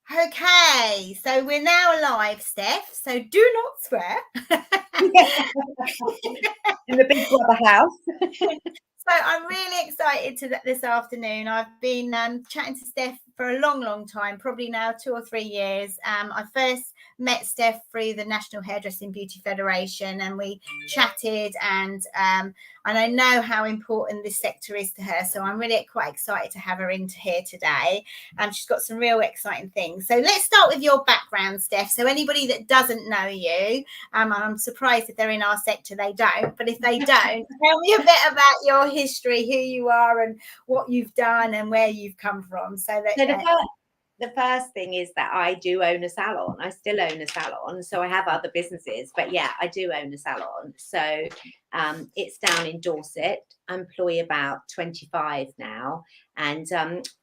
Okay, so we're now live, Steph. So do not swear. In the big brother house. So I'm really excited this afternoon. I've been chatting to Steph for a long time, probably now 2 or 3 years. I first met Steph through the National Hairdressing Beauty Federation, and we chatted, and I know how important this sector is to her. So I'm really quite excited to have her in here today. She's got some real exciting things. So let's start with your background, Steph. So anybody that doesn't know you, I'm surprised if they're in our sector, they don't. But if they don't, tell me a bit about your history, who you are and what you've done and where you've come from. So The first thing is that I do own a salon. I still own a salon. So I have other businesses, but yeah, I do own a salon. So it's down in Dorset. I employ about 25 now, and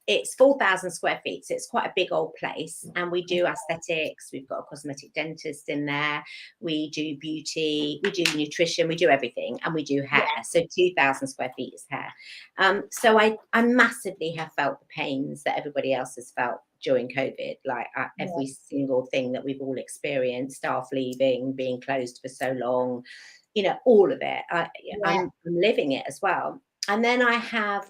it's 4,000 square feet. So it's quite a big old place. And we do aesthetics. We've got a cosmetic dentist in there. We do beauty. We do nutrition. We do everything. And we do hair. So 2,000 square feet is hair. So I massively have felt the pains that everybody else has felt during COVID, like every single thing that we've all experienced, staff leaving, being closed for so long, all of it. I'm living it as well. And then I have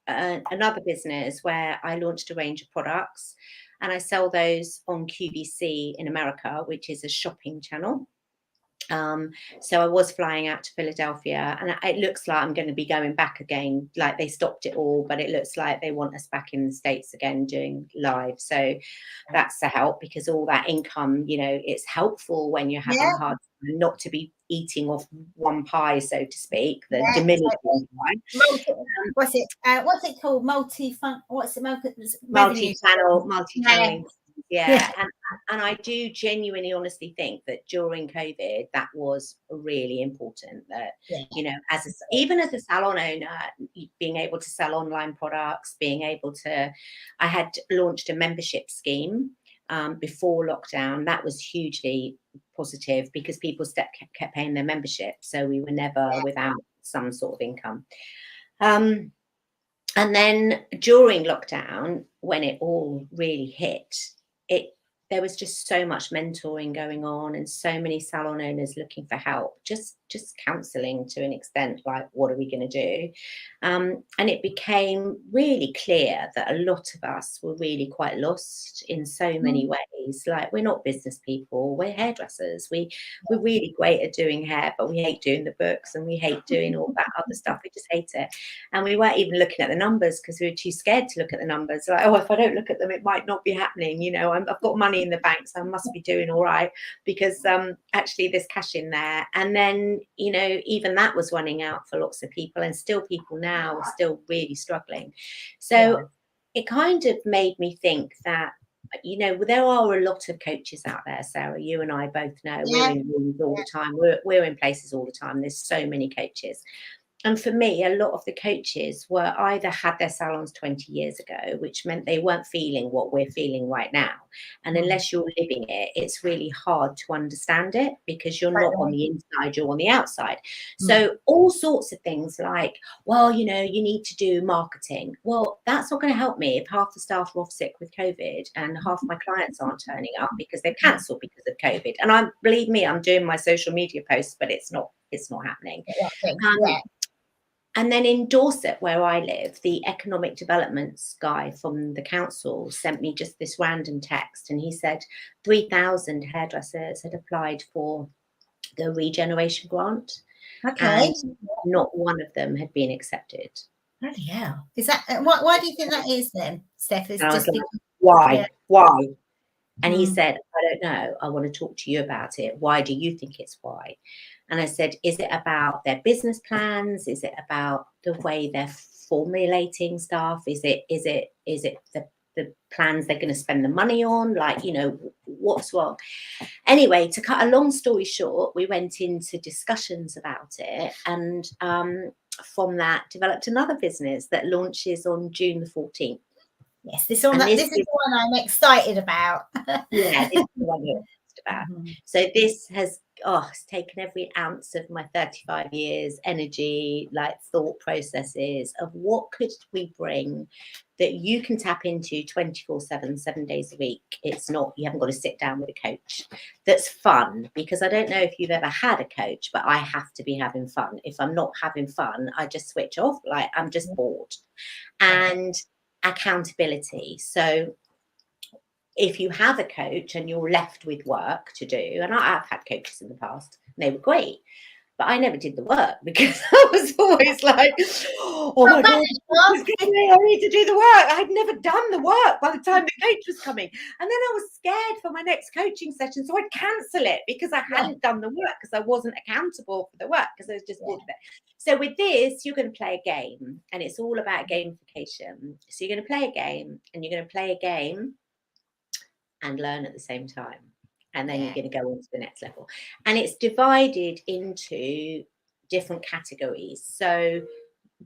another business where I launched a range of products, and I sell those on QVC in America, which is a shopping channel. So I was flying out to Philadelphia, and it looks like I'm going to be going back again. Like, they stopped it all, but it looks like they want us back in the States again doing live. So that's a help, because all that income, it's helpful when you're having a hard time not to be eating off one pie, so to speak, the diminishing pie. What's it called? Multi-channel. Yeah. And I do genuinely honestly think that during COVID, that was really important, that even as a salon owner, being able to sell online products, I had launched a membership scheme before lockdown. That was hugely positive, because people kept paying their membership, so we were never without some sort of income. And then during lockdown, when it all really hit, there was just so much mentoring going on, and so many salon owners looking for help, just counselling to an extent, like, what are we going to do? And it became really clear that a lot of us were really quite lost in so many ways. Like, we're not business people, we're hairdressers. We're really great at doing hair, but we hate doing the books, and we hate doing all that other stuff. We just hate it. And we weren't even looking at the numbers, because we were too scared to look at the numbers. Like, if I don't look at them, it might not be happening. I've got money in the bank, so I must be doing all right, because actually there's cash in there. And then even that was running out for lots of people, and still people now are still really struggling. So it kind of made me think that there are a lot of coaches out there, Sarah. You and I both know we're in rooms all the time, we're in places all the time. There's so many coaches. And for me, a lot of the coaches were either had their salons 20 years ago, which meant they weren't feeling what we're feeling right now. And unless you're living it, it's really hard to understand it, because you're not on the inside, you're on the outside. So all sorts of things like, you need to do marketing. Well, that's not going to help me if half the staff are off sick with COVID, and half my clients aren't turning up because they've cancelled because of COVID. And believe me, I'm doing my social media posts, but it's not happening. And then in Dorset, where I live, the economic developments guy from the council sent me just this random text, and he said 3,000 hairdressers had applied for the regeneration grant, and not one of them had been accepted. Bloody hell. Is that why do you think that is then, Steph? Why? And he said, I don't know. I want to talk to you about it. Why do you think it's why? And I said, is it about their business plans? Is it about the way they're formulating stuff? Is it the plans they're going to spend the money on? Like, what's wrong? Anyway, to cut a long story short, we went into discussions about it, and from that developed another business that launches on June the 14th. Yes, this is the one I'm excited about. Yeah, this is the one you're excited about. So this has it's taken every ounce of my 35 years energy, like thought processes of what could we bring that you can tap into 24/7, 7 days a week. It's not, you haven't got to sit down with a coach. That's fun, because I don't know if you've ever had a coach, but I have to be having fun. If I'm not having fun, I just switch off, like I'm just bored. And accountability. So if you have a coach and you're left with work to do, and I've had coaches in the past, and they were great, but I never did the work because I was always like, oh my God, I need to do the work. I'd never done the work by the time the coach was coming. And then I was scared for my next coaching session. So I'd cancel it because I hadn't done the work, because I wasn't accountable for the work, because I was just bored of it. So with this, you're going to play a game, and it's all about gamification. So you're going to play a game, and you're going to play a game and learn at the same time. And then you're going to go on to the next level. And it's divided into different categories. So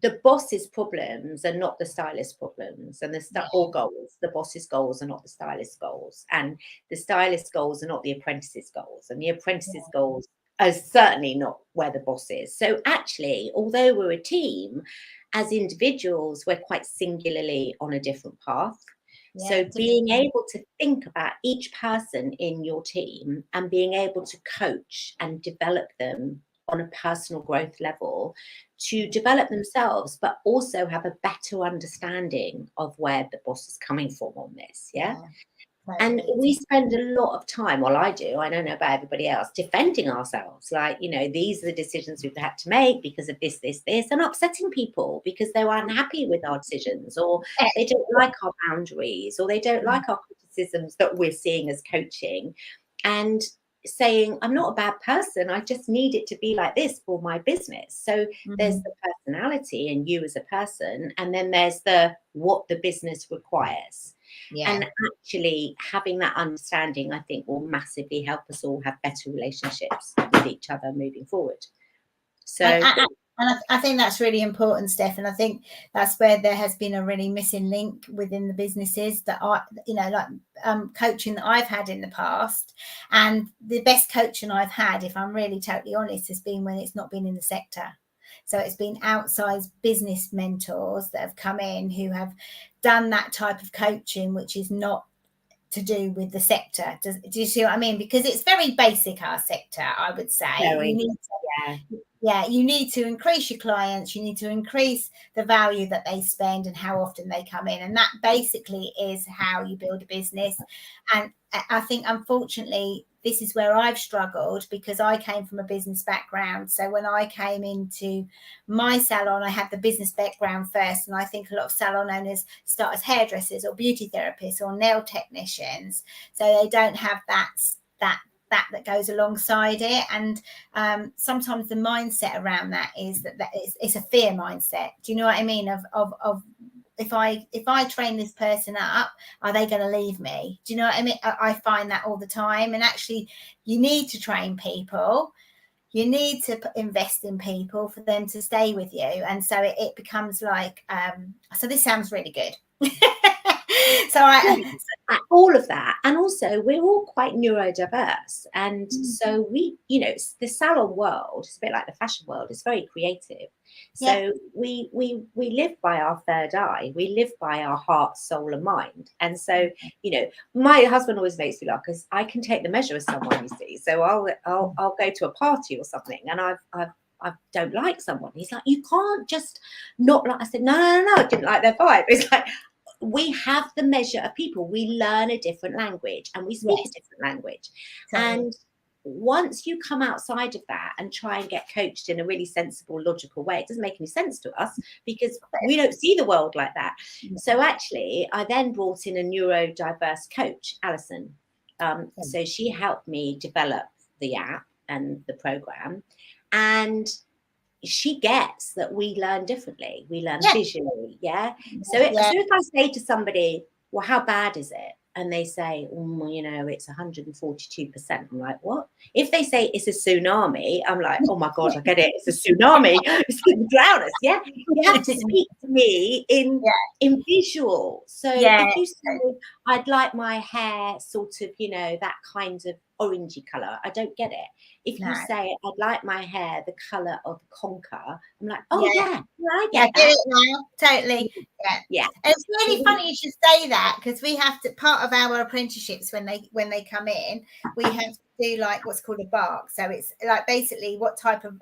the boss's problems are not the stylist's problems, and or goals. The boss's goals are not the stylist's goals, and the stylist's goals are not the apprentice's goals, and the apprentice's goals are certainly not where the boss is. So actually, although we're a team, as individuals, we're quite singularly on a different path. So being able to think about each person in your team and being able to coach and develop them on a personal growth level to develop themselves, but also have a better understanding of where the boss is coming from on this. And we spend a lot of time, well, I do, I don't know about everybody else, defending ourselves. Like, you know, these are the decisions we've had to make because of this, and upsetting people because they're unhappy with our decisions, or they don't like our boundaries, or they don't like our criticisms that we're seeing as coaching. And saying, I'm not a bad person, I just need it to be like this for my business. So there's the personality and you as a person, and then there's the what the business requires. And actually having that understanding, I think, will massively help us all have better relationships with each other moving forward. So and I think that's really important, Steph. And I think that's where there has been a really missing link within the businesses that are, you know, like coaching that I've had in the past. And the best coaching I've had, if I'm really totally honest, has been when it's not been in the sector. So it's been outside business mentors that have come in who have done that type of coaching, which is not to do with the sector. Do you see what I mean? Because it's very basic, our sector, I would say. You need to, you need to increase your clients, you need to increase the value that they spend and how often they come in. And that basically is how you build a business. And I think, unfortunately, this is where I've struggled, because I came from a business background. So when I came into my salon, I had the business background first. And I think a lot of salon owners start as hairdressers or beauty therapists or nail technicians. So they don't have that goes alongside it. And sometimes the mindset around that is that it's a fear mindset. Do you know what I mean? Of if I train this person up, are they going to leave me? Do you know what I mean? I find that all the time. And actually, you need to train people. You need to invest in people for them to stay with you. And so it becomes like, so this sounds really good. So all of that. And also, we're all quite neurodiverse. And so we, you know, the salon world is a bit like the fashion world. It's very creative. So we live by our third eye. We live by our heart, soul, and mind. And so, you know, my husband always makes me laugh because I can take the measure of someone, you see. So I'll go to a party or something, and I don't like someone. He's like, you can't just not like. I said, no, I didn't like their vibe. It's like, we have the measure of people. We learn a different language and we speak a different language. And once you come outside of that and try and get coached in a really sensible, logical way, it doesn't make any sense to us because we don't see the world like that. So actually, I then brought in a neurodiverse coach, Alison. So she helped me develop the app and the program. And she gets that we learn differently. We learn visually. So if I say to somebody, well, how bad is it? And they say, you know, it's 142%. I'm like, what? If they say it's a tsunami, I'm like, oh my God, I get it. It's a tsunami. It's going to drown us. You have to speak to me in visual. So if you say, I'd like my hair sort of, you know, that kind of orangey colour. I don't get it. If you No. say, I'd like my hair the colour of conker, I'm like, oh Yeah. I Yeah, get get that. it now. Totally. Yeah. Yeah. And it's really funny you should say that, because we have to, part of our apprenticeships when they come in, we have to do like what's called a bark. So it's like basically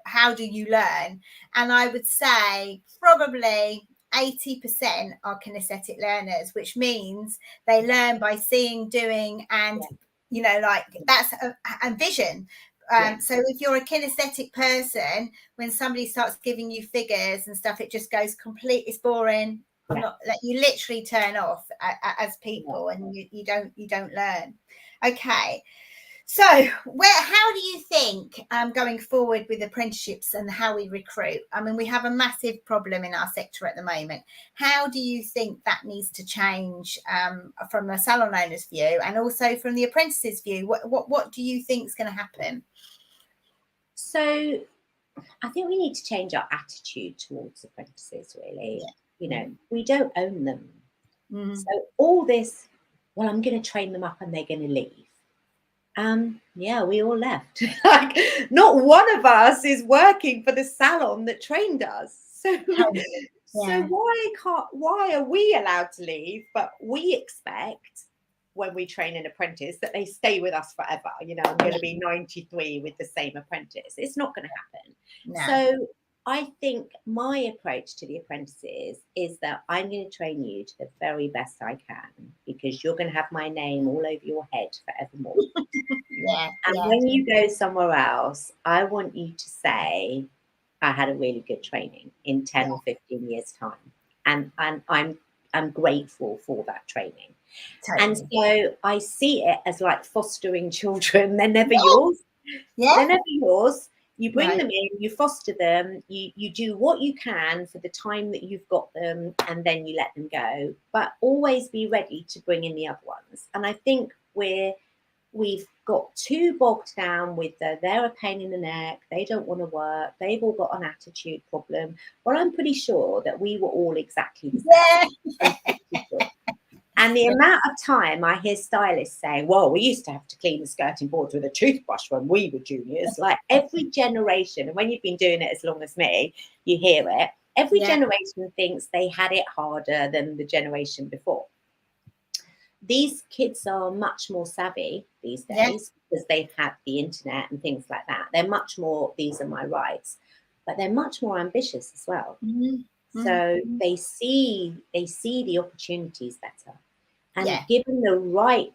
how do you learn? And I would say probably 80% are kinesthetic learners, which means they learn by seeing, doing, and you know, like that's and vision. So if you're a kinesthetic person, when somebody starts giving you figures and stuff, it just goes it's boring. I'm not, like, you literally turn off as people, and you don't learn. Okay. So how do you think going forward with apprenticeships and how we recruit? I mean, we have a massive problem in our sector at the moment. How do you think that needs to change from a salon owner's view, and also from the apprentice's view? What do you think is going to happen? So I think we need to change our attitude towards apprentices, really. You know, we don't own them. So all this, well, I'm going to train them up and they're going to leave. We all left. Like, not one of us is working for the salon that trained us. So, so why are we allowed to leave, but we expect when we train an apprentice that they stay with us forever? You know, I'm going to be 93 with the same apprentice. It's not going to happen. No. So I think my approach to the apprentices is that I'm going to train you to the very best I can, because you're going to have my name all over your head forevermore. When you go somewhere else, I want you to say, I had a really good training in 10 or 15 years' time. And I'm grateful for that training. And so I see it as like fostering children. They're never yours. They're never yours. You bring them in, you foster them, you do what you can for the time that you've got them, and then you let them go. But always be ready to bring in the other ones. And I think we've got too bogged down with they're a pain in the neck, they don't want to work, they've all got an attitude problem. Well, I'm pretty sure that we were all exactly the same. And the amount of time I hear stylists saying, well, we used to have to clean the skirting boards with a toothbrush when we were juniors. Like, every generation, and when you've been doing it as long as me, you hear it. Every generation thinks they had it harder than the generation before. These kids are much more savvy these days because they've had the internet and things like that. They're much more, these are my rights, but they're much more ambitious as well. So they see the opportunities better. And given the right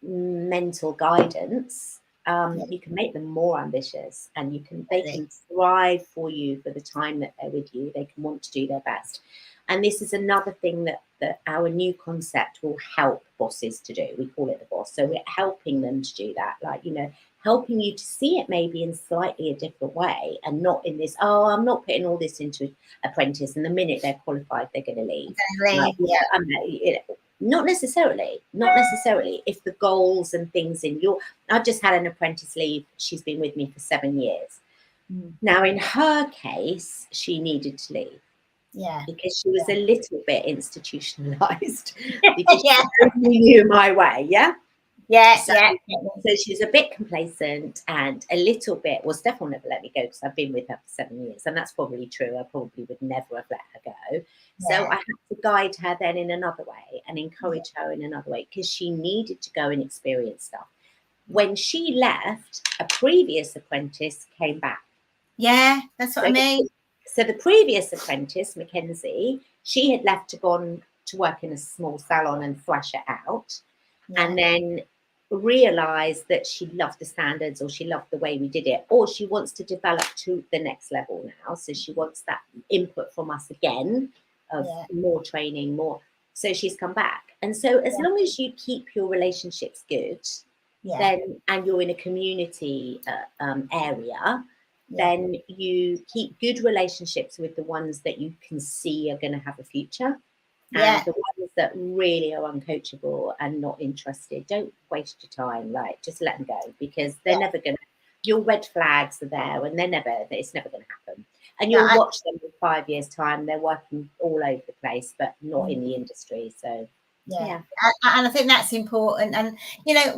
mental guidance, you can make them more ambitious, and they can thrive for you for the time that they're with you. They can want to do their best. And this is another thing that our new concept will help bosses to do. We call it the boss. So we're helping them to do that, like, you know, helping you to see it maybe in slightly a different way, and not in this, oh, I'm not putting all this into apprentice, and the minute they're qualified, they're going to leave. Not necessarily. If the goals and things I've just had an apprentice leave. She's been with me for 7 years. Now, in her case, she needed to leave. Because she was a little bit institutionalized, because she only knew my way. So she's a bit complacent and a little bit, well, Steph will never let me go because I've been with her for 7 years, and that's probably true. I probably would never have let her go. So I had to guide her then in another way and encourage her in another way, because she needed to go and experience stuff. When she left, a previous apprentice came back. That's what I mean. So the previous apprentice, Mackenzie, she had left to go on to work in a small salon and thrash it out, and then realised that she loved the standards, or she loved the way we did it, or she wants to develop to the next level now. So she wants that input from us again of more training, more. So she's come back. And so as long as you keep your relationships good, then, and you're in a community area, then you keep good relationships with the ones that you can see are going to have a future. And the ones that really are uncoachable and not interested, don't waste your time. Like, just let them go, because they're never going to, your red flags are there, and it's never going to happen. And you'll watch them in 5 years' time. They're working all over the place, but not in the industry. So, and I think that's important. And, you know,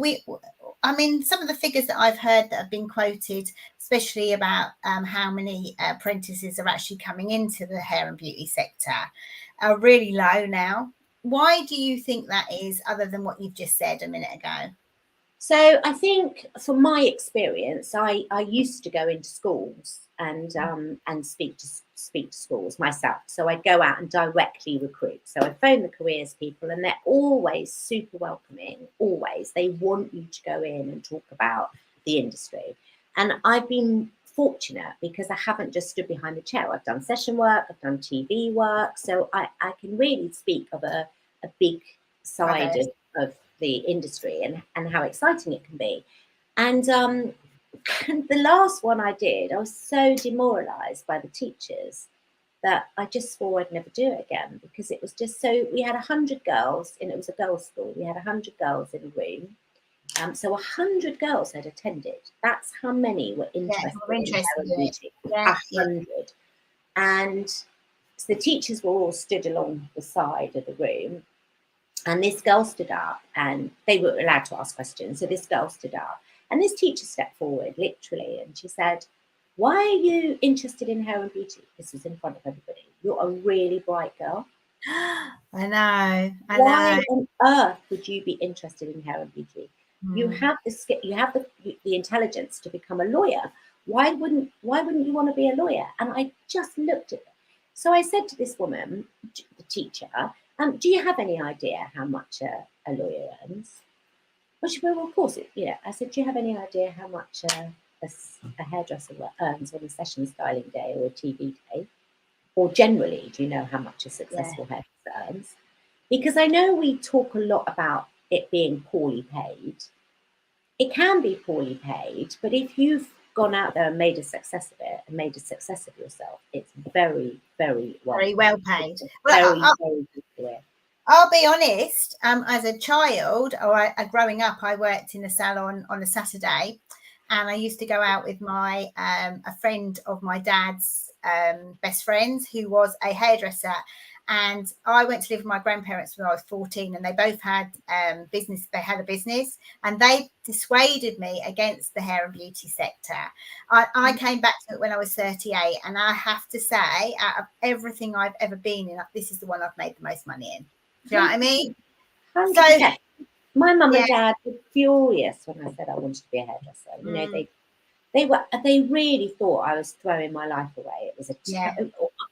I mean, some of the figures that I've heard that have been quoted, especially about how many apprentices are actually coming into the hair and beauty sector, are really low now. Why do you think that is, other than what you've just said a minute ago? So I think, from my experience, I used to go into schools and speak to schools myself. So I'd go out and directly recruit. So I phone the careers people, and they're always super welcoming. Always, they want you to go in and talk about the industry. And I've been fortunate because I haven't just stood behind the chair. I've done session work, I've done TV work, so I can really speak of a big side of the industry and how exciting it can be. And the last one I did, I was so demoralized by the teachers that I just swore I'd never do it again, because it was just so, we had 100 girls, and it was a girls' school. We had 100 girls in a room. So 100 girls had attended. That's how many were interested in hair and beauty. 100. And so the teachers were all stood along the side of the room. And this girl stood up, and they were allowed to ask questions. So this girl stood up, and this teacher stepped forward, literally, and she said, "Why are you interested in hair and beauty?" This was in front of everybody. "You're a really bright girl." I know. Why on earth would you be interested in hair and beauty? You have the intelligence to become a lawyer. Why wouldn't you want to be a lawyer? And I just looked at them. So I said to this woman, the teacher, "Do you have any idea how much a lawyer earns?" Well, she went, "Well, of course, yeah." I said, "Do you have any idea how much a hairdresser earns on a session styling day or a TV day? Or generally, do you know how much a successful hairdresser earns?" Because I know we talk a lot about it being poorly paid. It can be poorly paid, but if you've gone out there and made a success of it and made a success of yourself, it's very, very well paid. Very good career. I'll be honest, as a child, or growing up, I worked in a salon on a Saturday, and I used to go out with my a friend of my dad's best friends, who was a hairdresser. And I went to live with my grandparents when I was 14, and they both had business. They had a business, and they dissuaded me against the hair and beauty sector. I came back to it when I was 38, and I have to say, out of everything I've ever been in, this is the one I've made the most money in. Do you know what I mean? 100%. So, my mum and dad were furious when I said I wanted to be a hairdresser. You know, they really thought I was throwing my life away. It was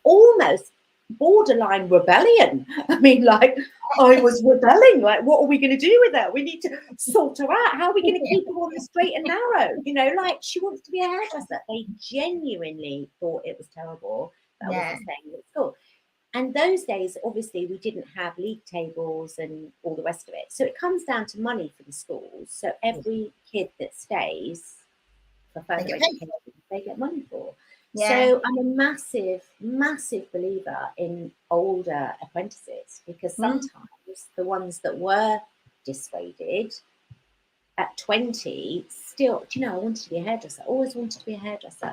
almost borderline rebellion. I mean, like, I was rebelling. Like, what are we going to do with her? We need to sort her out. How are we going to keep her on the straight and narrow? You know, like, she wants to be a hairdresser. They genuinely thought it was terrible that I wasn't staying at school. And those days, obviously, we didn't have league tables and all the rest of it. So it comes down to money for the schools. So every kid that stays for further education, they get money for. So I'm a massive, massive believer in older apprentices, because sometimes the ones that were dissuaded at 20 still, do you know, I wanted to be a hairdresser, always wanted to be a hairdresser.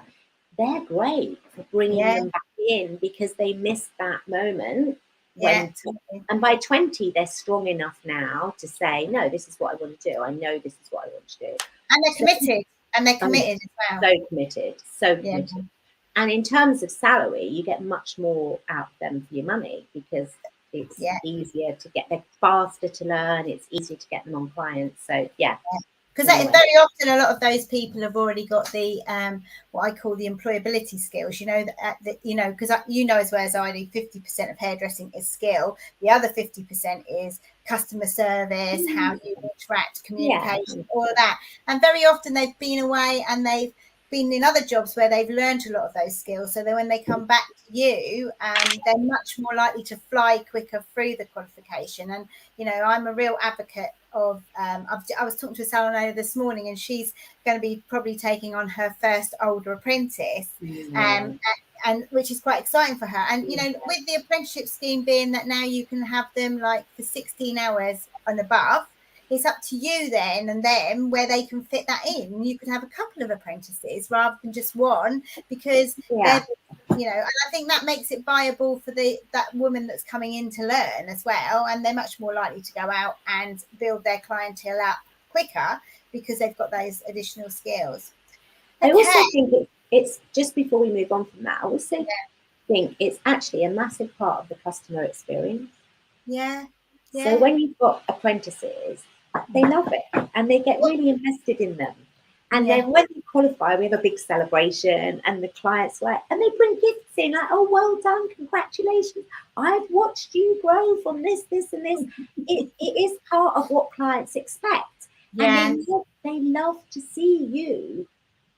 They're great for bringing them back in, because they missed that moment. And by 20, they're strong enough now to say, no, this is what I want to do. I know this is what I want to do. And they're committed. And they're committed as well. So committed. So committed. And in terms of salary, you get much more out of them for your money, because it's easier to get, they're faster to learn, it's easier to get them on clients. So because very often a lot of those people have already got the what I call the employability skills. You know that you know, because you know as well as I do, 50% of hairdressing is skill. The other 50% is customer service, how you interact, communication, all of that. And very often they've been away and they've been in other jobs where they've learned a lot of those skills, so that when they come back to you, they're much more likely to fly quicker through the qualification. And you know, I'm a real advocate of I was talking to a salon owner this morning, and she's going to be probably taking on her first older apprentice, and which is quite exciting for her. And you know, with the apprenticeship scheme being that now you can have them like for 16 hours and above, it's up to you then and them where they can fit that in. You could have a couple of apprentices rather than just one, because they're, you know, and I think that makes it viable for that woman that's coming in to learn as well, and they're much more likely to go out and build their clientele up quicker because they've got those additional skills. I also think it's just before we move on from that, I also think it's actually a massive part of the customer experience. Yeah. So when you've got apprentices, they love it and they get really invested in them. And then when you qualify, we have a big celebration and the clients and they bring gifts in like, oh, well done, congratulations. I've watched you grow from this, this and this. It is part of what clients expect. Yeah. And they love to see you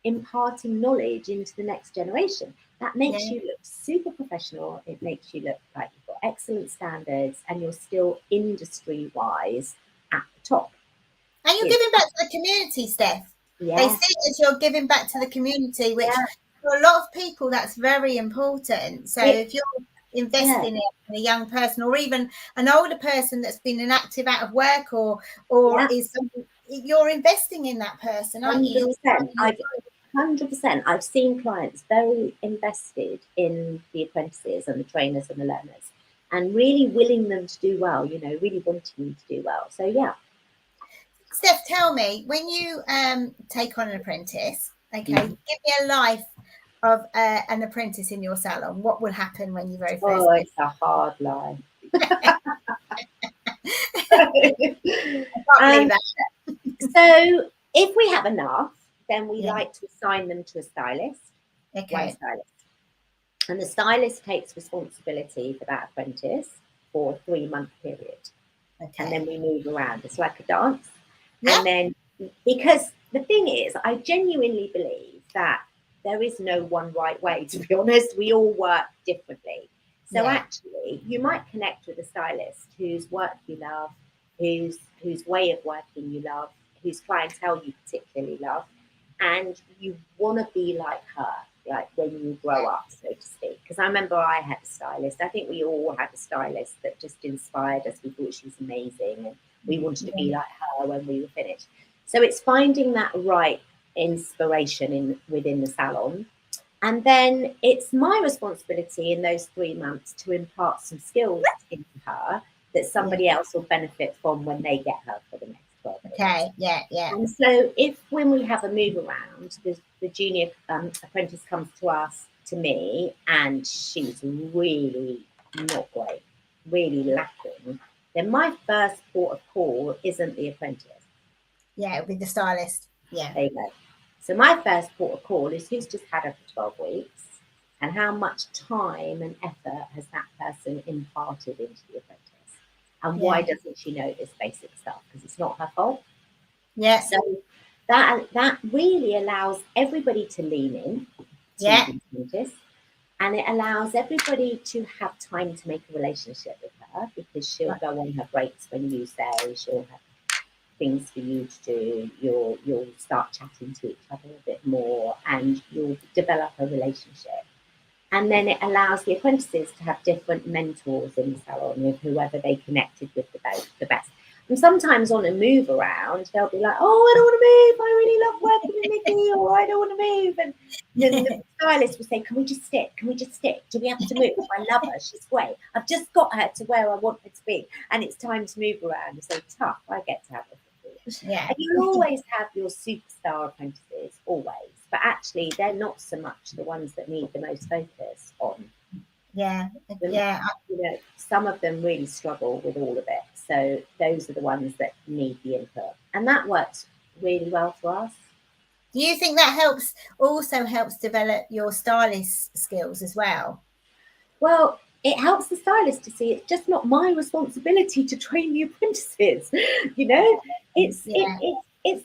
imparting knowledge into the next generation. That makes you look super professional. It makes you look like you've got excellent standards and you're still industry-wise at the top. And you're giving back to the community, Steph. Yeah. They see it as you're giving back to the community, which for a lot of people, that's very important. So if you're investing in a young person or even an older person that's been inactive out of work or is something, you're investing in that person, aren't you? 100%. I've seen clients very invested in the apprentices and the trainers and the learners and really willing them to do well, you know, really wanting them to do well. So, yeah. Steph, tell me, when you take on an apprentice, give me a life of an apprentice in your salon. What will happen when you very first? Oh, it's a hard life. So if we have enough, then we like to assign them to a stylist. One stylist. And the stylist takes responsibility for that apprentice for a 3-month period. And then we move around. It's like a dance. And then, because the thing is, I genuinely believe that there is no one right way, to be honest. We all work differently. So actually, you might connect with a stylist whose work you love, whose way of working you love, whose clientele you particularly love, and you want to be like her, like when you grow up, so to speak. Because I remember I had a stylist. I think we all had a stylist that just inspired us. We thought she was amazing and we wanted to be like her when we were finished. So it's finding that right inspiration within the salon. And then it's my responsibility in those 3 months to impart some skills into her that somebody else will benefit from when they get her for the next 12 months. And so when we have a move around, the junior apprentice comes to me, and she's really not great, really lacking, then my first port of call isn't the apprentice. Yeah, it'll be the stylist. Yeah. There you go. So my first port of call is who's just had her for 12 weeks and how much time and effort has that person imparted into the apprentice? And why doesn't she know this basic stuff? Because it's not her fault. Yeah. So that really allows everybody to lean in to the apprentice, and it allows everybody to have time to make a relationship with her, because she'll go on her breaks when you say, she'll have things for you to do, you'll start chatting to each other a bit more, and you'll develop a relationship. And then it allows the apprentices to have different mentors in the salon with whoever they connected with the best. And sometimes on a move around, they'll be like, oh, I don't want to move, I really love working with Nikki, or I don't want to move. And then the stylist will say, can we just stick? Do we have to move? I love her, she's great. I've just got her to where I want her to be, and it's time to move around. It's so tough. I get to have her. And you'll always have your superstar apprentices, always, but actually they're not so much the ones that need the most focus on. You know, some of them really struggle with all of it, so those are the ones that need the input, and that works really well for us. Do you think that also helps develop your stylist skills as well? Well, it helps the stylist to see it's just not my responsibility to train the apprentices. You know, it's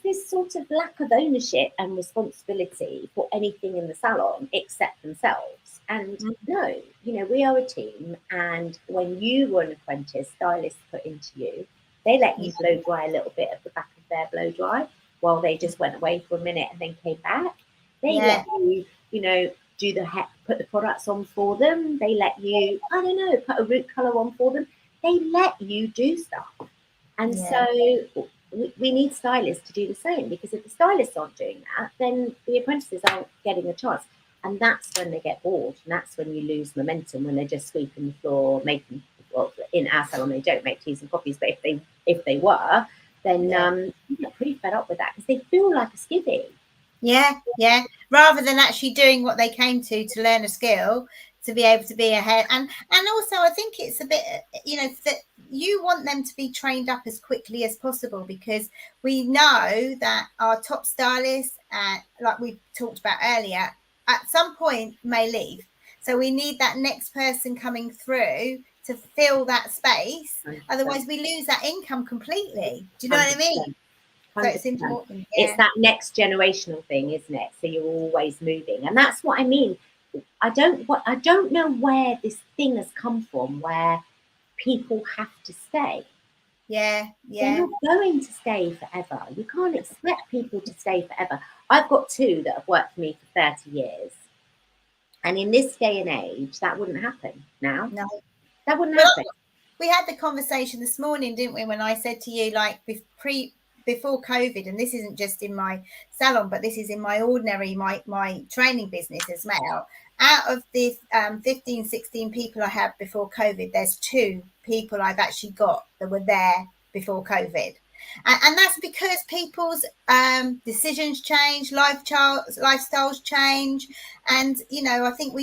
this sort of lack of ownership and responsibility for anything in the salon except themselves. And no, you know, we are a team, and when you were an apprentice, stylists put into you, they let you blow dry a little bit of the back of their blow dry while they just went away for a minute and then came back. They let you, you know, put the products on for them. They let you, I don't know, put a root colour on for them. They let you do stuff. And so we need stylists to do the same, because if the stylists aren't doing that, then the apprentices aren't getting a chance. And that's when they get bored. And that's when you lose momentum, when they're just sweeping the floor, making, well, in our salon, they don't make teas and coffees, but if they were, then you get pretty fed up with that because they feel like a skivvy. Yeah, yeah. Rather than actually doing what they came to learn a skill, to be able to be ahead. And also, I think it's a bit, that you want them to be trained up as quickly as possible, because we know that our top stylists, like we talked about earlier, at some point may leave. So we need that next person coming through to fill that space. 100%. Otherwise, we lose that income completely. Do you know what I mean? 100%. So it's important. Yeah. It's that next generational thing, isn't it? So you're always moving, and that's what I mean. I don't know where this thing has come from, where people have to stay. Yeah, They're yeah. not going to stay forever. You can't expect people to stay forever. I've got 2 that have worked for me for 30 years. And in this day and age, that wouldn't happen now. No. That wouldn't happen. We had the conversation this morning, didn't we, when I said to you, like, before COVID, and this isn't just in my salon, but this is in my ordinary, my training business as well. Out of the 15, 16 people I had before COVID, there's 2 people I've actually got that were there before COVID. And that's because people's decisions change, lifestyles change. And, I think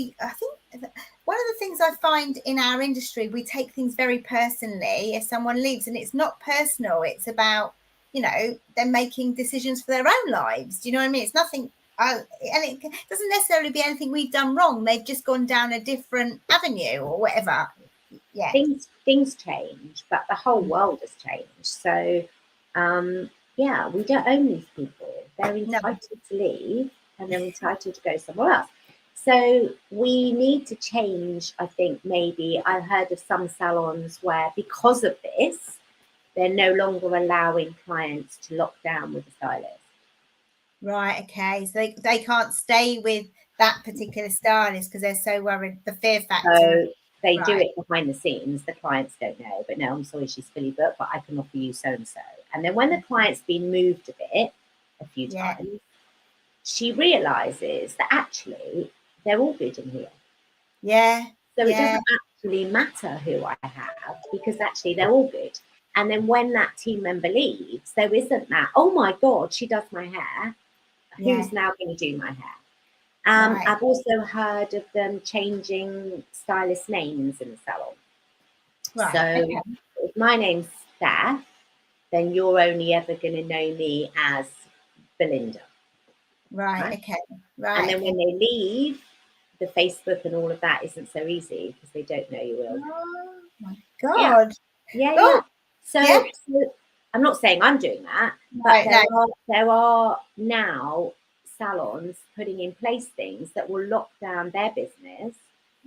one of the things I find in our industry, we take things very personally if someone leaves, and it's not personal. It's about, them making decisions for their own lives. Do you know what I mean? It's nothing, and it doesn't necessarily be anything we've done wrong. They've just gone down a different avenue or whatever. Yeah. Things change, but the whole world has changed. So, we don't own these people. They're entitled to leave, and they're entitled to go somewhere else. So we need to change, I think. Maybe I heard of some salons where, because of this, they're no longer allowing clients to lock down with a stylist. Right, okay. So they can't stay with that particular stylist because they're so worried, the fear factor. So they do it behind the scenes. The clients don't know, but no, I'm sorry, she's fully booked, but I can offer you so-and-so. And then when the client's been moved a bit, a few times, she realises that actually they're all good in here. Yeah. So it doesn't actually matter who I have, because actually they're all good. And then when that team member leaves, there isn't that, oh my God, she does my hair. Who's now going to do my hair? I've also heard of them changing stylist names in the salon. Right. So if my name's Steph, then you're only ever going to know me as Belinda. Right. Okay. Right. And then when they leave, the Facebook and all of that isn't so easy because they don't know you will. Oh my God. Yeah. So I'm not saying I'm doing that, but there are now salons putting in place things that will lock down their business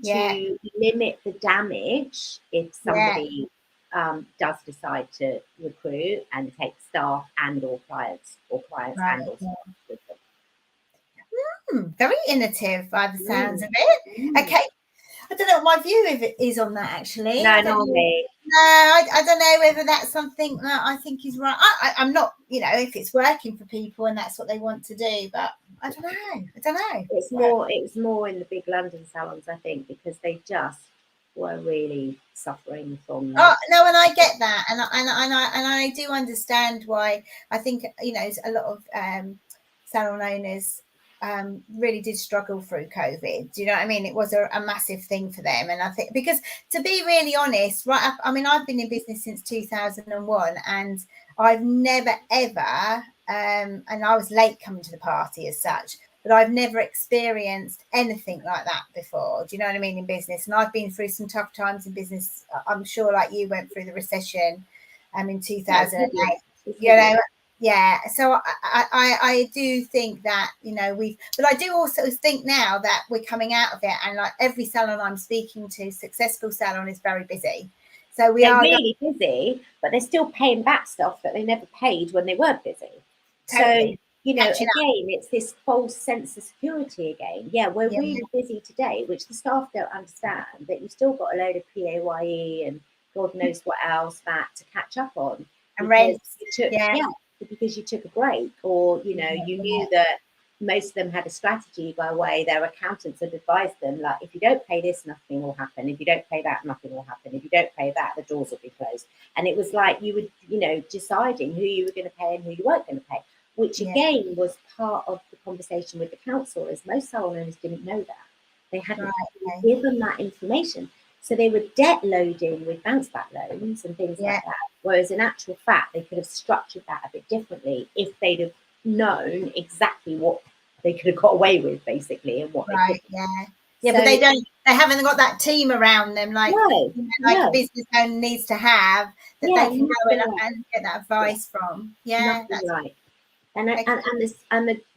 to limit the damage if somebody does decide to recruit and take staff and or clients and or staff with them. Very innovative by the sounds of it. Okay. I don't know what my view is on that, actually. No, not me. No, I don't know whether that's something that I think is right. I'm not, if it's working for people and that's what they want to do, but I don't know. It's more in the big London salons, I think, because they just were really suffering from. Oh no, and I get that, and I do understand why. I think a lot of salon owners really did struggle through COVID. Do you know what I mean? It was a massive thing for them. And I think, because to be really honest, I've been in business since 2001, and I've never ever, and I was late coming to the party as such, but I've never experienced anything like that before. Do you know what I mean? In business. And I've been through some tough times in business. I'm sure, like you went through the recession in 2008, so I do think that but I do also think now that we're coming out of it, and like every salon I'm speaking to, successful salon, is very busy. So they're really busy, but they're still paying back stuff that they never paid when they weren't busy. Totally. So again, it's this false sense of security again. Yeah, we're really busy today, which the staff don't understand, that you've still got a load of PAYE and God knows what else that to catch up on. And rent. Because you took a break, or you knew that most of them had a strategy by way their accountants had advised them, like, if you don't pay this, nothing will happen. If you don't pay that, nothing will happen. If you don't pay that, the doors will be closed. And it was like you were, you know, deciding who you were going to pay and who you weren't going to pay, which again was part of the conversation with the council, as most salon owners didn't know that. They hadn't given that information. So they were debt loading with bounce back loans and things like that. Whereas in actual fact, they could have structured that a bit differently if they'd have known exactly what they could have got away with, basically, and what they could. So, but they haven't got that team around them like a business owner needs to have, that they can go in and get that advice from. That's right. And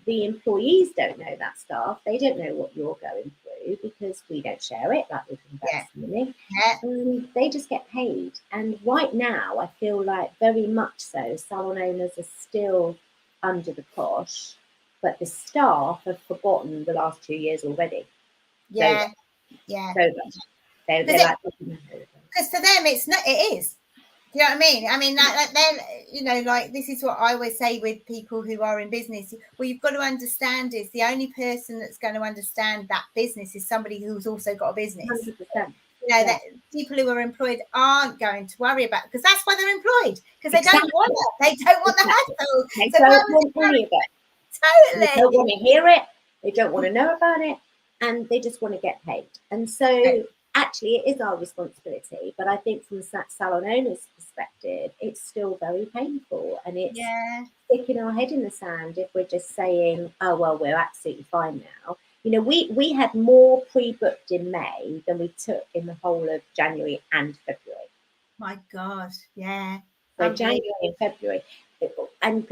the employees don't know that, staff. They don't know what you're going through because we don't share it like we can. They just get paid. And right now, I feel like very much so, salon owners are still under the cosh, but the staff have forgotten the last 2 years already. They're like, because for them it is. Do you know what I mean? I mean, they're, like, this is what I always say with people who are in business. Well, you've got to understand is the only person that's going to understand that business is somebody who's also got a business. 100%. That people who are employed aren't going to worry about, because that's why they're employed, because they don't want it. They don't want the hassle. They don't want any of it. Totally. They don't want to hear it. They don't want to know about it, and they just want to get paid. And so, actually, it is our responsibility. But I think from the salon owner's perspective, it's still very painful, and it's sticking our head in the sand if we're just saying, "Oh well, we're absolutely fine now." You know, we had more pre-booked in May than we took in the whole of January and February. My God, yeah. So January and February. And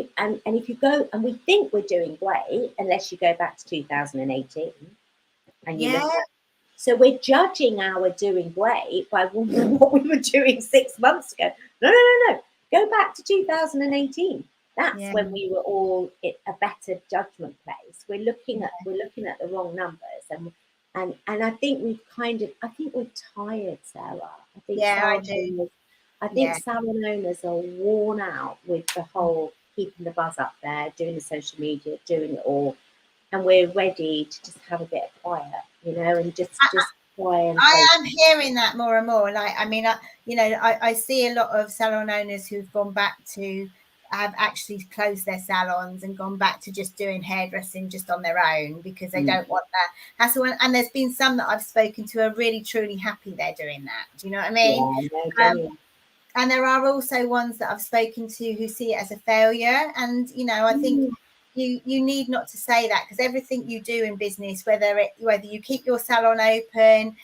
if you go, and we think we're doing great, unless you go back to 2018, and you look at, so we're judging our doing great by what we were doing 6 months ago. No. Go back to 2018. That's when we were all in a better judgment place. We're looking at the wrong numbers, and I think we're tired, Sarah. I think I do. I think salon owners are worn out with the whole keeping the buzz up there, doing the social media, doing it all, and we're ready to just have a bit of quiet, and just try and. I am hearing that more and more. Like, I mean, I see a lot of salon owners who've gone back to have actually closed their salons and gone back to just doing hairdressing just on their own because they don't want that hassle. And there's been some that I've spoken to are really truly happy they're doing that. Do you know what I mean? And there are also ones that I've spoken to who see it as a failure. And, I think you need not to say that, because everything you do in business, whether you keep your salon open,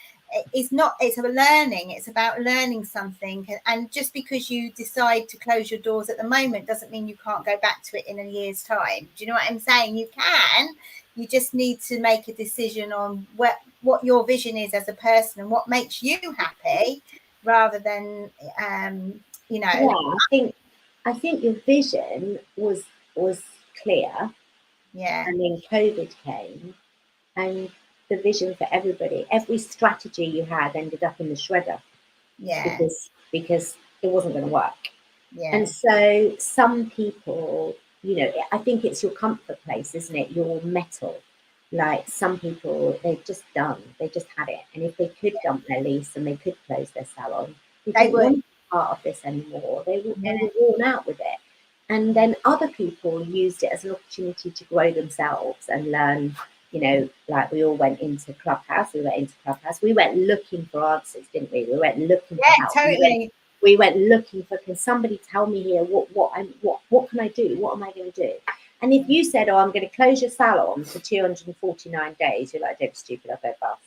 it's a learning. It's about learning something. And just because you decide to close your doors at the moment doesn't mean you can't go back to it in a year's time. Do you know what I'm saying? You can. You just need to make a decision on what your vision is as a person and what makes you happy, rather than I think your vision was clear. And then COVID came, and the vision for everybody, every strategy you had ended up in the shredder. Because it wasn't going to work. And so some people, I think it's your comfort place, isn't it? Your metal. Like, some people, they've just done, they just had it. And if they could dump their lease and they could close their salon, they didn't want to be part of this anymore. They were worn out with it. And then other people used it as an opportunity to grow themselves and learn, like we all went into Clubhouse. We went looking for answers, didn't we? We went looking for help. Totally. We went looking for, can somebody tell me here what can I do? What am I going to do? And if you said, I'm going to close your salon for 249 days, you're like, don't be stupid, I'll go bust.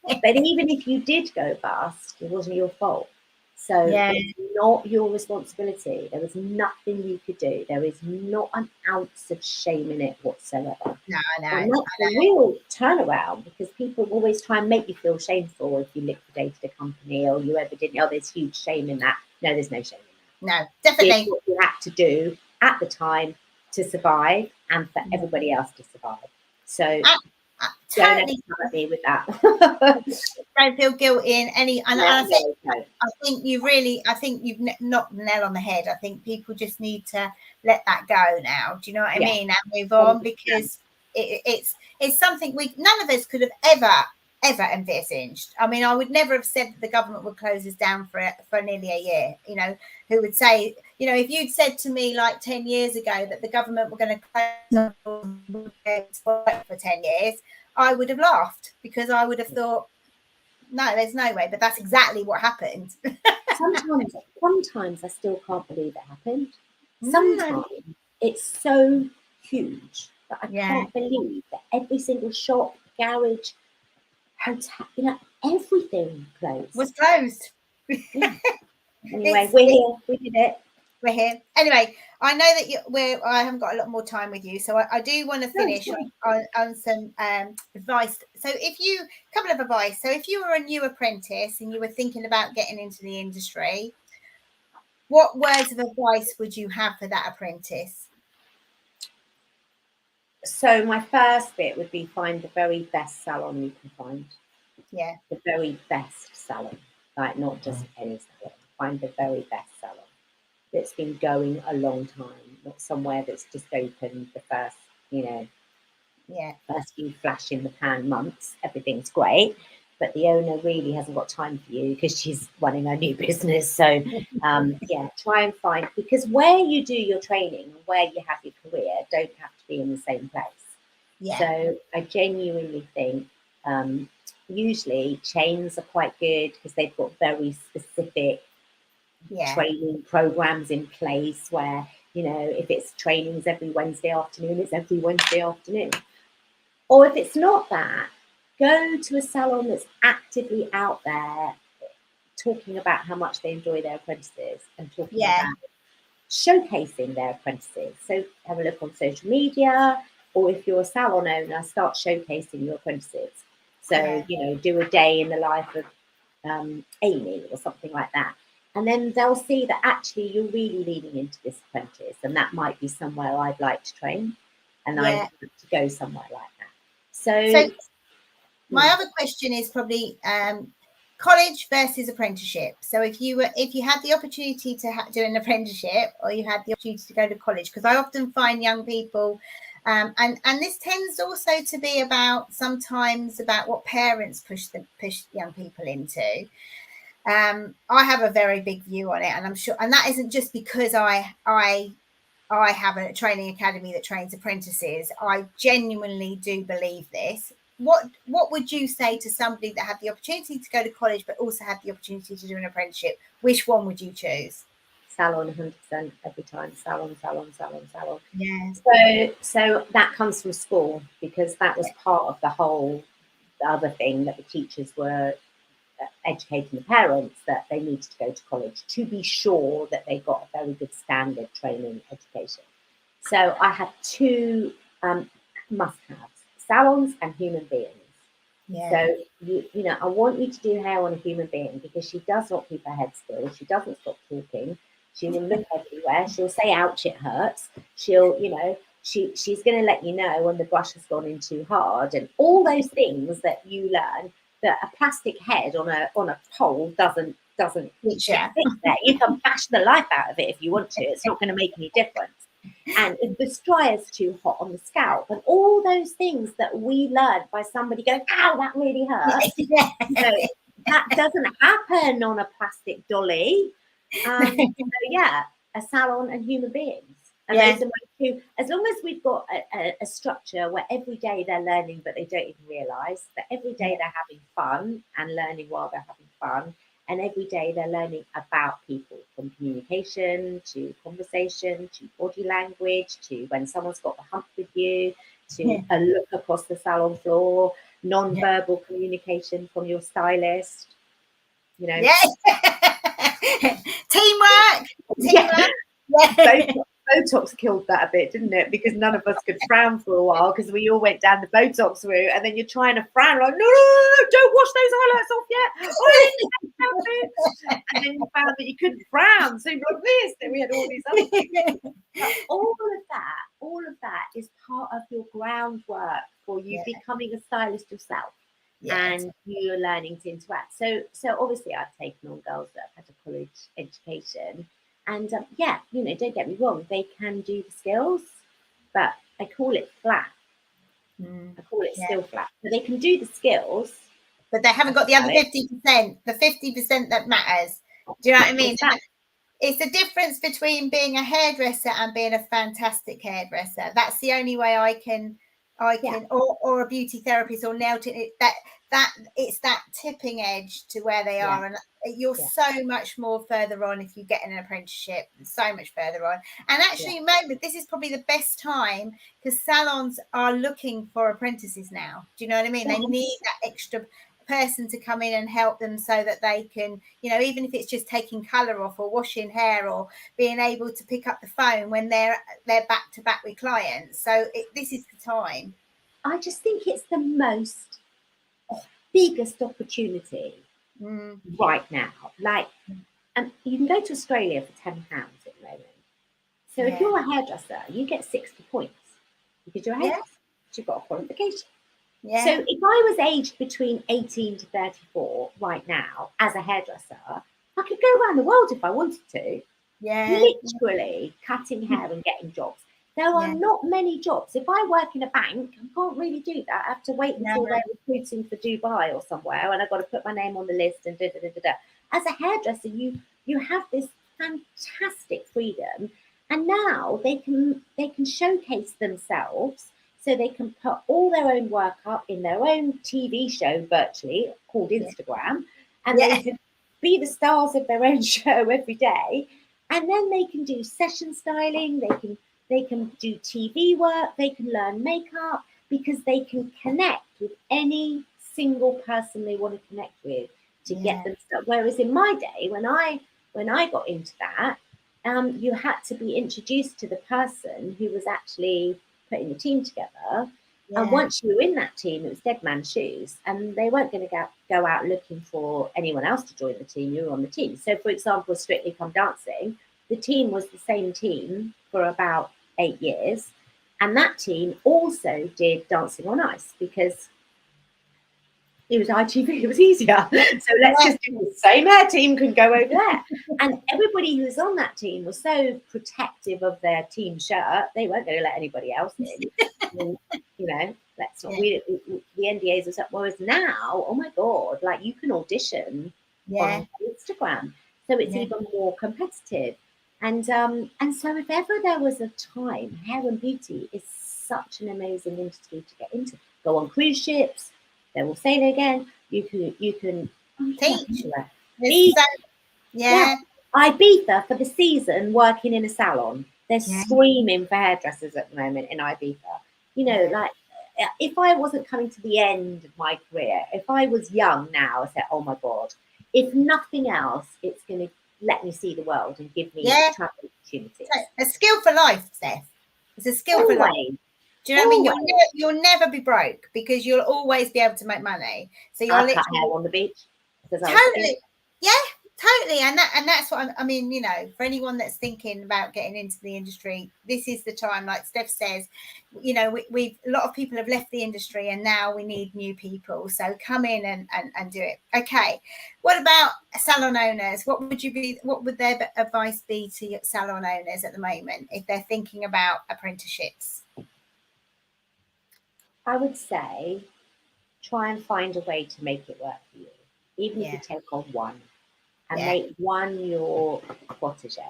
But even if you did go bust, it wasn't your fault. So it's not your responsibility. There was nothing you could do. There is not an ounce of shame in it whatsoever. No. And that's a real turnaround, because people always try and make you feel shameful if you liquidated a company or you ever did. There's huge shame in that. No, there's no shame in that. No, definitely. It's what you had to do at the time to survive and for everybody else to survive. So Don't Totally. ever come at me with that. Don't feel guilty in any, and Yeah, I think you really, I think you've knocked the nail on the head. I think people just need to let that go now. Do you know what I mean? And move on, because it's something none of us could have ever envisaged. I mean, I would never have said that the government would close us down for nearly a year. You know, who would say, you know, if you'd said to me like 10 years ago that the government were going to close for 10 years, I would have laughed, because I would have thought, no, there's no way. But that's exactly what happened. Sometimes I still can't believe it happened. Sometimes it's so huge that I can't believe that every single shop, garage, hotel, you know, everything closed. Was closed. Yeah. Anyway, we're here. We did it. We're here. Anyway, I know that I haven't got a lot more time with you, so I do want to finish on some advice. So couple of advice. So if you were a new apprentice and you were thinking about getting into the industry, what words of advice would you have for that apprentice? So my first bit would be find the very best salon you can find. Yeah. The very best salon, like not just any salon. Find the very best salon that's been going a long time, not somewhere that's just opened the first, first few flash in the pan months. Everything's great, but the owner really hasn't got time for you because she's running her new business. So try and find, because where you do your training and where you have your career don't have to be in the same place. Yeah. So I genuinely think usually chains are quite good because they've got very specific training programs in place where, you know, if it's trainings every Wednesday afternoon, it's every Wednesday afternoon. Or if it's not that, go to a salon that's actively out there talking about how much they enjoy their apprentices and talking about showcasing their apprentices. So have a look on social media, or if you're a salon owner, start showcasing your apprentices. So, you know, do a day in the life of Amy or something like that. And then they'll see that actually you're really leaning into this apprentice, and that might be somewhere I'd like to train, and I'd like to go somewhere like that. So my other question is probably college versus apprenticeship. So if you had the opportunity to do an apprenticeship, or you had the opportunity to go to college, because I often find young people, and this tends also to be sometimes about what parents push young people into. I have a very big view on it, and I'm sure, and that isn't just because I have a training academy that trains apprentices. I genuinely do believe this. What would you say to somebody that had the opportunity to go to college but also had the opportunity to do an apprenticeship? Which one would you choose? Salon, 100% every time. Salon. Yeah. So that comes from school, because that was part of the other thing that the teachers were educating the parents, that they needed to go to college to be sure that they got a very good standard training education. So I had two must-haves: salons and human beings. Yeah. So you know, I want you to do hair on a human being, because she does not keep her head still. She doesn't stop talking. She will look everywhere. She'll say, "Ouch, it hurts." She'll, you know, she's going to let you know when the brush has gone in too hard, and all those things that you learn. That a plastic head on a pole doesn't there. You can bash the life out of it if you want to. It's not going to make any difference. And if the dryer's too hot on the scalp, and all those things that we learned by somebody going, "Ow, that really hurts." So that doesn't happen on a plastic dolly. So a salon and human beings. And those are my two. As long as we've got a structure where every day they're learning, but they don't even realise that every day they're having fun and learning while they're having fun, and every day they're learning about people, from communication to conversation to body language to when someone's got the hump with you, to a look across the salon floor, non-verbal communication from your stylist. You know, teamwork. Botox killed that a bit, didn't it? Because none of us could frown for a while, because we all went down the Botox route, and then you're trying to frown like, no, don't wash those highlights off yet. And then you found that you couldn't frown, so like this, then we had all these other things. But all of that is part of your groundwork for you becoming a stylist yourself. And you're learning to interact. So obviously I've taken on girls that have had a college education, and you know, don't get me wrong, they can do the skills, but I call it flat. I call it still flat. So they can do the skills, but they haven't got the other 50%, the 50% that matters. Do you know what I mean? It's the difference between being a hairdresser and being a fantastic hairdresser. That's the only way I can, or a beauty therapist or nail technique. That it's that tipping edge to where they are, and you're so much more further on if you get an apprenticeship. So much further on, and actually, this is probably the best time because salons are looking for apprentices now. Do you know what I mean? They need that extra person to come in and help them so that they can, you know, even if it's just taking color off or washing hair or being able to pick up the phone when they're back to back with clients. So this is the time. I just think it's the most biggest opportunity right now. Like, and you can go to Australia for £10 at the moment. So if you're a hairdresser, you get 60 points because you're a hairdresser. You've got a qualification. So if I was aged between 18 to 34 right now as a hairdresser, I could go around the world if I wanted to. Literally cutting hair and getting jobs. There are not many jobs. If I work in a bank, I can't really do that. I have to wait until they're recruiting for Dubai or somewhere, and I've got to put my name on the list and da da da da da. As a hairdresser, you have this fantastic freedom, and now they can showcase themselves. So they can put all their own work up in their own TV show virtually called Instagram, and they can be the stars of their own show every day. And then they can do session styling, they can do TV work, they can learn makeup, because they can connect with any single person they want to connect with to get them stuff. Whereas in my day, when I got into that, you had to be introduced to the person who was actually putting the team together. And once you were in that team, it was dead man's shoes, and they weren't going to go out looking for anyone else to join the team. You were on the team. So, for example, Strictly Come Dancing, the team was the same team for about 8 years, and that team also did Dancing on Ice because it was ITV, it was easier. So let's just do the same hair team can go over there. And everybody who was on that team was so protective of their team shirt, they weren't going to let anybody else in. And, you know, that's not the NDAs and stuff. Whereas now, oh my God, like you can audition on Instagram. So it's even more competitive. And so if ever there was a time, hair and beauty is such an amazing industry to get into. Go on cruise ships. They will say it again. You can teach. Ibiza for the season, working in a salon. They're screaming for hairdressers at the moment in Ibiza. You know, like if I wasn't coming to the end of my career, if I was young now, I said, oh my God, if nothing else, it's going to let me see the world and give me travel opportunities. A skill for life, Steph. It's a skill for life. Do you know what I mean? You'll never be broke because you'll always be able to make money. So you're cut hair on the beach. Totally. Totally. And that's what I mean, you know, for anyone that's thinking about getting into the industry, this is the time, like Steph says, you know, we've a lot of people have left the industry and now we need new people. So come in and do it. Okay. What about salon owners? What would their advice be to salon owners at the moment if they're thinking about apprenticeships? I would say try and find a way to make it work for you, even if you take on one and make one your protege.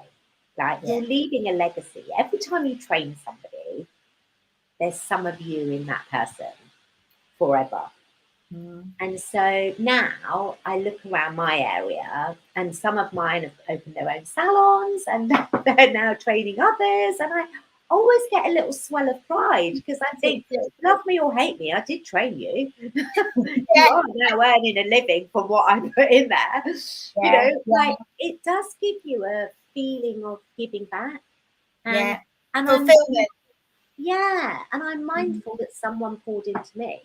Like you're leaving a legacy. Every time you train somebody, there's some of you in that person forever. And so now I look around my area and some of mine have opened their own salons and they're now training others. And I always get a little swell of pride because I think, love me or hate me, I did train you. You are now earning a living from what I put in there. You know, like it does give you a feeling of giving back. And fulfillment. And I'm mindful that someone poured into me.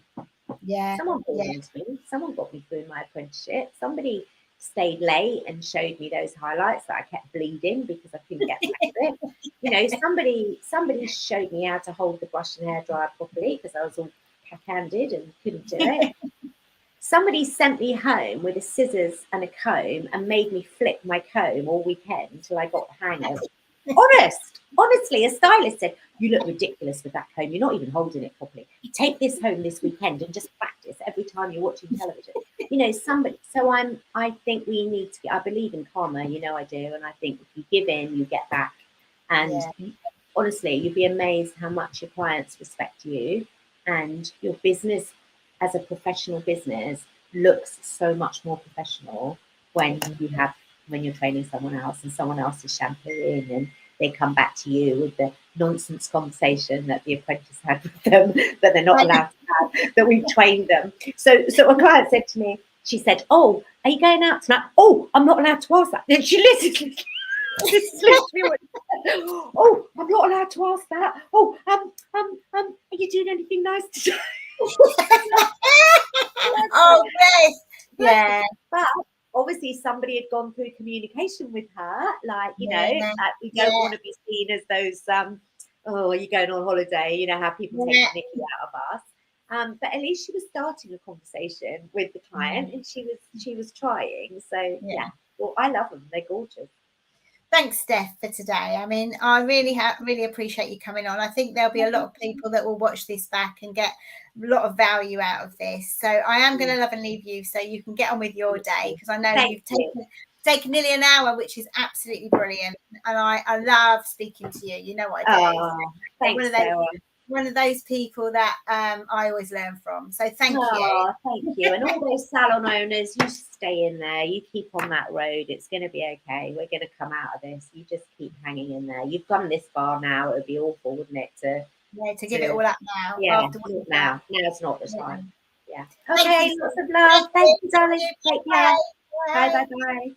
Someone poured into me. Someone got me through my apprenticeship. Somebody stayed late and showed me those highlights that I kept bleeding because I couldn't get back to it. You know, somebody showed me how to hold the brush and hairdryer properly because I was all backhanded and couldn't do it. Somebody sent me home with a scissors and a comb and made me flip my comb all weekend till I got the hang of it. Honestly, a stylist said, "You look ridiculous with that comb. You're not even holding it properly. Take this home this weekend and just practice every time you're watching television." You know, somebody. So I think we need to. I believe in karma. You know, I do, and I think if you give in, you get back. And honestly, you'd be amazed how much your clients respect you, and your business as a professional business looks so much more professional when you're training someone else and someone else is shampooing and they come back to you with the nonsense conversation that the apprentice had with them that they're not allowed to have, that we've trained them. So a client said to me, she said, "Oh, are you going out tonight?" "Oh, I'm not allowed to ask that." And she literally this is literally what she said. "Oh, I'm not allowed to ask that. Oh, are you doing anything nice today?" Oh, yes. Yeah. But obviously somebody had gone through communication with her, like, you know, we don't want to be seen as those, "Oh, you're going on holiday," you know, how people take the mickey out of us. But at least she was starting a conversation with the client and she was trying. So yeah, well, I love them. They're gorgeous. Thanks, Steph, for today. I mean, I really appreciate you coming on. I think there'll be a lot of people that will watch this back and get a lot of value out of this. So I am going to love and leave you so you can get on with your day, because I know you've taken nearly an hour, which is absolutely brilliant. And I love speaking to you. You know what I do. Oh, thanks, Sarah. One of those people that I always learn from. So thank you. Thank you. And all those salon owners, you stay in there. You keep on that road. It's going to be okay. We're going to come out of this. You just keep hanging in there. You've gone this far now. It would be awful, wouldn't it? To give it all up now. Yeah, now it's not the time. Yeah. Okay, lots of love. Thank you, darling. Take care. Bye.